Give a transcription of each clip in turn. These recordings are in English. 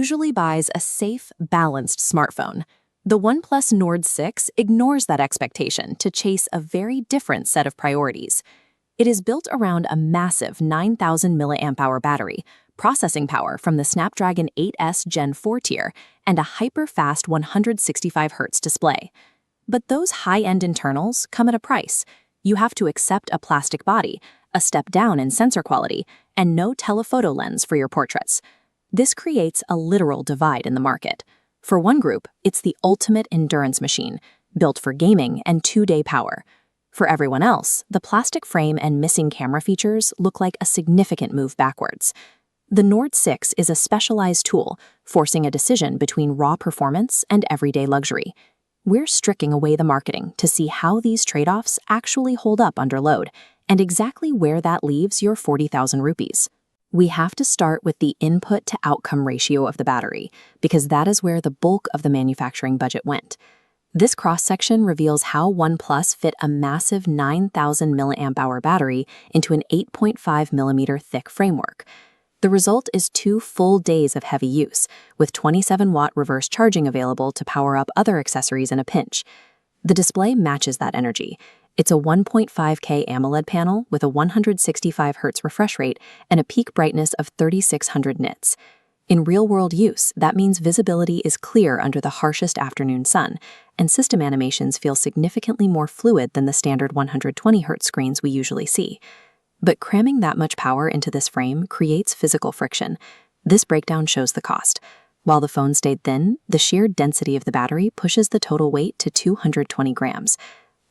usually buys a safe, balanced smartphone. The OnePlus Nord 6 ignores that expectation to chase a very different set of priorities. It is built around a massive 9,000 mAh battery, processing power from the Snapdragon 8S Gen 4 tier, and a hyper-fast 165Hz display. But those high-end internals come at a price. You have to accept a plastic body, a step down in sensor quality, and no telephoto lens for your portraits. This creates a literal divide in the market. For one group, it's the ultimate endurance machine, built for gaming and 2-day power. For everyone else, the plastic frame and missing camera features look like a significant move backwards. The Nord 6 is a specialized tool, forcing a decision between raw performance and everyday luxury. We're stripping away the marketing to see how these trade-offs actually hold up under load, and exactly where that leaves your 40,000 rupees. We have to start with the input-to-outcome ratio of the battery, because that is where the bulk of the manufacturing budget went. This cross-section reveals how OnePlus fit a massive 9,000 mAh battery into an 8.5mm thick framework. The result is 2 full days of heavy use, with 27-watt reverse charging available to power up other accessories in a pinch. The display matches that energy. It's a 1.5K AMOLED panel with a 165Hz refresh rate and a peak brightness of 3600 nits. In real-world use, that means visibility is clear under the harshest afternoon sun, and system animations feel significantly more fluid than the standard 120Hz screens we usually see. But cramming that much power into this frame creates physical friction. This breakdown shows the cost. While the phone stayed thin, the sheer density of the battery pushes the total weight to 220 grams.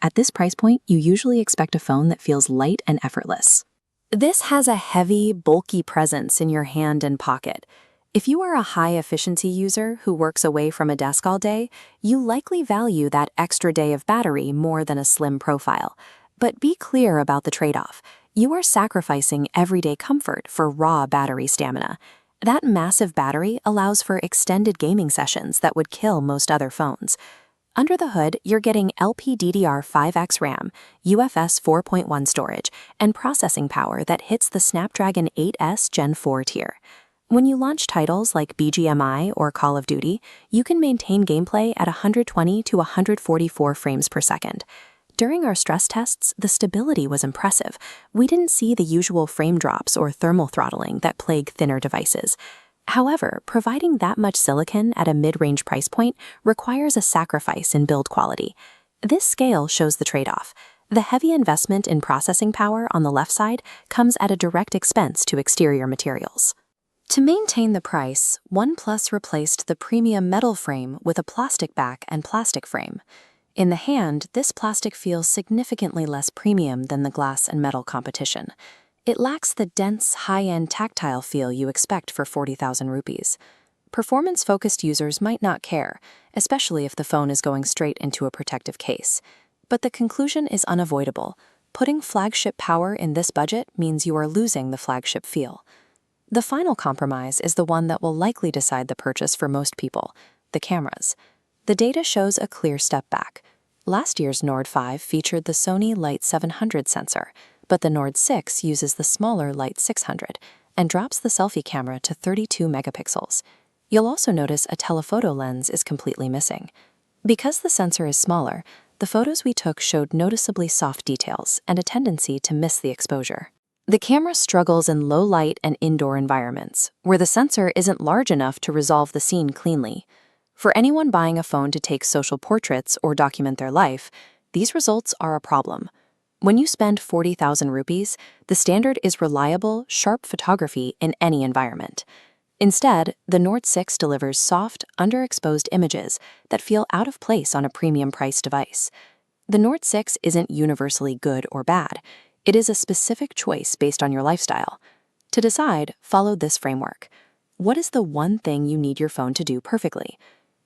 At this price point, you usually expect a phone that feels light and effortless. This has a heavy, bulky presence in your hand and pocket. If you are a high-efficiency user who works away from a desk all day, you likely value that extra day of battery more than a slim profile. But be clear about the trade-off. You are sacrificing everyday comfort for raw battery stamina. That massive battery allows for extended gaming sessions that would kill most other phones. Under the hood, you're getting LPDDR5X RAM, UFS 4.1 storage, and processing power that hits the Snapdragon 8S Gen 4 tier. When you launch titles like BGMI or Call of Duty, you can maintain gameplay at 120 to 144 frames per second. During our stress tests, the stability was impressive. We didn't see the usual frame drops or thermal throttling that plague thinner devices. However, providing that much silicon at a mid-range price point requires a sacrifice in build quality. This scale shows the trade-off. The heavy investment in processing power on the left side comes at a direct expense to exterior materials. To maintain the price, OnePlus replaced the premium metal frame with a plastic back and plastic frame. In the hand, this plastic feels significantly less premium than the glass and metal competition. It lacks the dense, high-end tactile feel you expect for 40,000 rupees. Performance-focused users might not care, especially if the phone is going straight into a protective case. But the conclusion is unavoidable. Putting flagship power in this budget means you are losing the flagship feel. The final compromise is the one that will likely decide the purchase for most people: the cameras. The data shows a clear step back. Last year's Nord 5 featured the Sony Light 700 sensor, but the Nord 6 uses the smaller Light 600 and drops the selfie camera to 32 megapixels. You'll also notice a telephoto lens is completely missing. Because the sensor is smaller, the photos we took showed noticeably soft details and a tendency to miss the exposure. The camera struggles in low light and indoor environments, where the sensor isn't large enough to resolve the scene cleanly. For anyone buying a phone to take social portraits or document their life, these results are a problem. When you spend 40,000 rupees, the standard is reliable, sharp photography in any environment. Instead, the Nord 6 delivers soft, underexposed images that feel out of place on a premium-priced device. The Nord 6 isn't universally good or bad. It is a specific choice based on your lifestyle. To decide, follow this framework. What is the one thing you need your phone to do perfectly?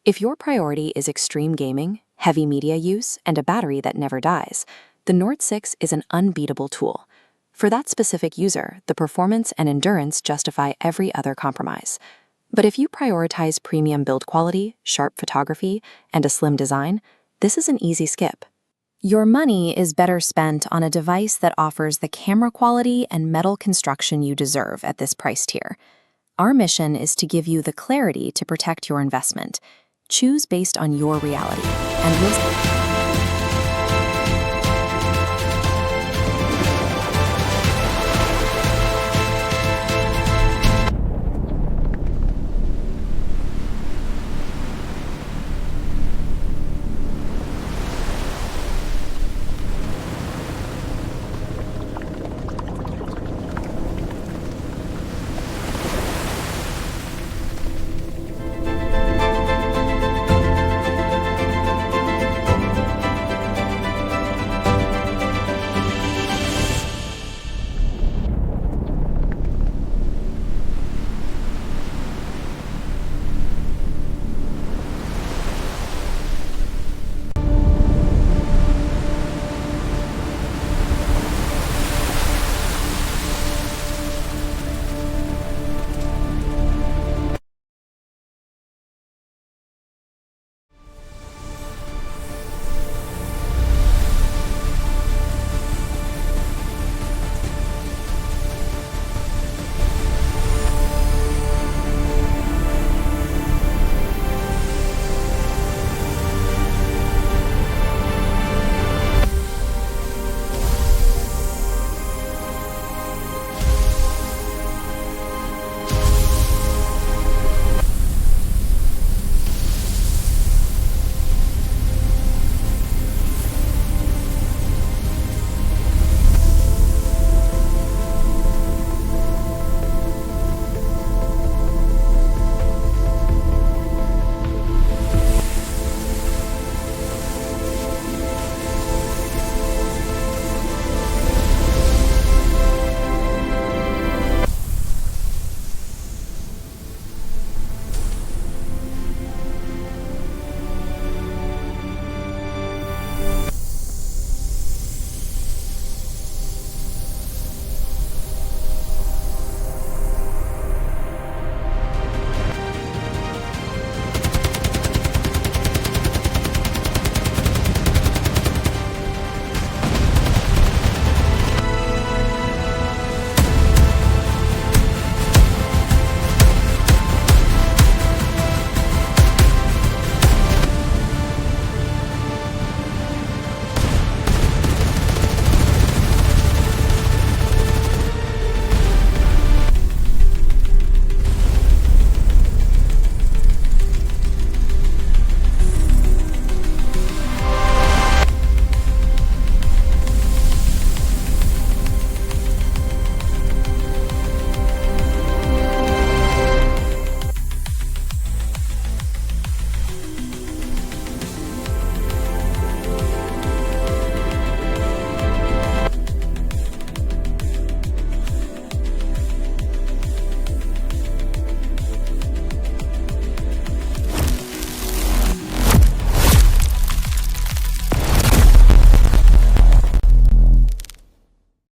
If your priority is extreme gaming, heavy media use, and a battery that never dies, the Nord 6 is an unbeatable tool. For that specific user, the performance and endurance justify every other compromise. But if you prioritize premium build quality, sharp photography, and a slim design, this is an easy skip. Your money is better spent on a device that offers the camera quality and metal construction you deserve at this price tier. Our mission is to give you the clarity to protect your investment. Choose based on your reality and wisdom.